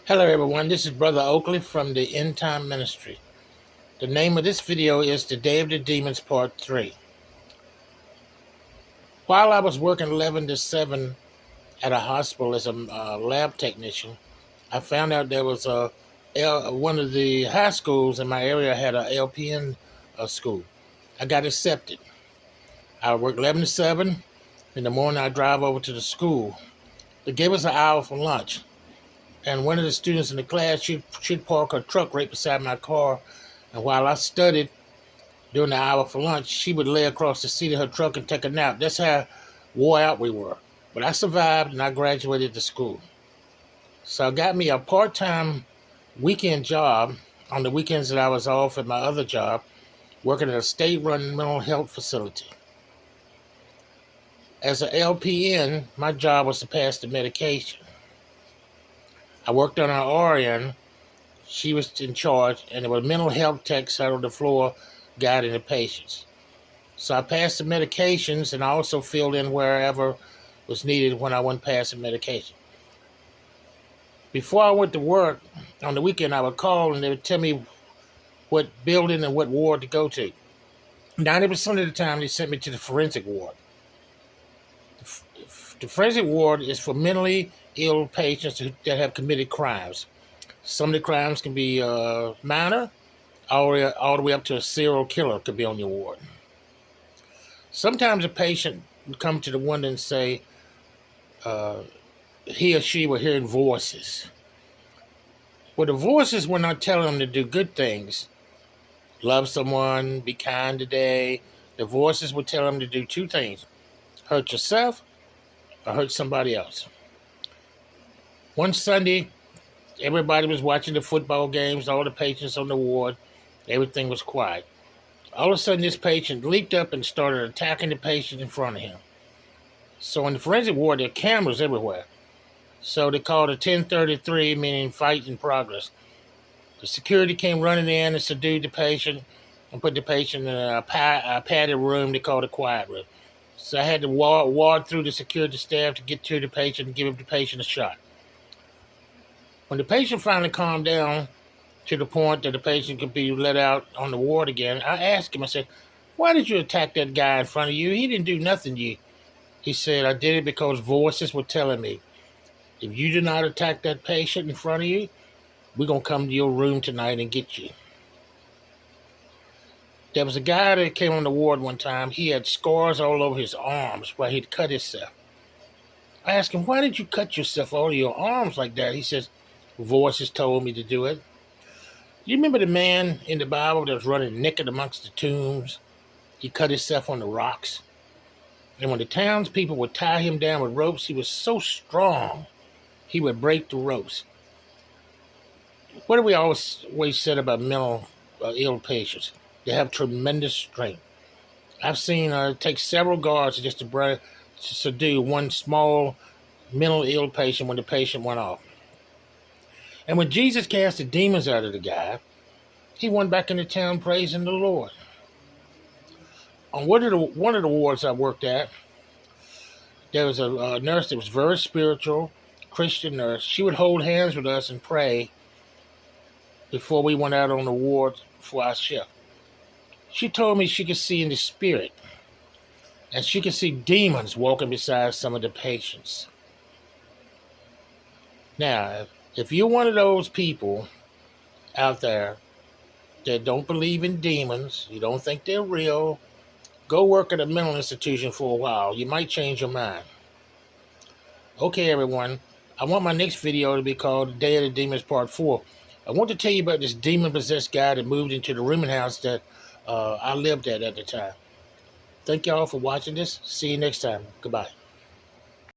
Hello everyone, this is Brother Oakley from the End Time Ministry. The name of this video is The Day of the Demons Part 3. While I was working 11 to 7 at a hospital as a lab technician, I found out there was one of the high schools in my area had a LPN school. I got accepted. I worked 11 to 7. In the morning I drive over to the school. They gave us an hour for lunch. And one of the students in the class, she'd park her truck right beside my car. And while I studied during the hour for lunch, she would lay across the seat of her truck and take a nap. That's how wore out we were. But I survived and I graduated to school. So I got me a part-time weekend job on the weekends that I was off at my other job, working at a state-run mental health facility. As an LPN, my job was to pass the medication. I worked on our RN. She was in charge, and there were mental health techs sat on the floor guiding the patients. So I passed the medications, and I also filled in wherever was needed when I went past the medication. Before I went to work, on the weekend I would call, and they would tell me what building and what ward to go to. 90% of the time, they sent me to the forensic ward. The forensic ward is for mentally ill patients that have committed crimes. Some of the crimes can be minor, all the way up to a serial killer could be on your ward. Sometimes a patient would come to the one and say he or she were hearing voices. Well, the voices were not telling them to do good things. Love someone, be kind today. The voices would tell them to do two things: hurt yourself or hurt somebody else. One Sunday, everybody was watching the football games, all the patients on the ward, everything was quiet. All of a sudden, this patient leaped up and started attacking the patient in front of him. So in the forensic ward, there are cameras everywhere. So they called a 1033, meaning fight in progress. The security came running in and subdued the patient and put the patient in a padded room they called a quiet room. So I had to ward through the security staff to get to the patient and give the patient a shot. When the patient finally calmed down to the point that the patient could be let out on the ward again, I asked him, I said, "Why did you attack that guy in front of you? He didn't do nothing to you." He said, "I did it because voices were telling me, if you do not attack that patient in front of you, we're going to come to your room tonight and get you." There was a guy that came on the ward one time. He had scars all over his arms where he'd cut himself. I asked him, "Why did you cut yourself all over your arms like that?" He says, "Voices told me to do it." You remember the man in the Bible that was running naked amongst the tombs? He cut himself on the rocks. And when the townspeople would tie him down with ropes, he was so strong, he would break the ropes. What have we always said about mental ill patients? They have tremendous strength. I've seen it take several guards just to subdue one small mental ill patient when the patient went off. And when Jesus cast the demons out of the guy, he went back into town praising the Lord. On one of the wards I worked at, there was a nurse that was very spiritual, Christian nurse. She would hold hands with us and pray before we went out on the ward for our shift. She told me she could see in the spirit, and she could see demons walking beside some of the patients. Now, if you're one of those people out there that don't believe in demons, you don't think they're real, go work at a mental institution for a while. You might change your mind. Okay, everyone, I want my next video to be called The Day of the Demons Part 4. I want to tell you about this demon-possessed guy that moved into the rooming house that I lived at the time. Thank y'all for watching this. See you next time. Goodbye.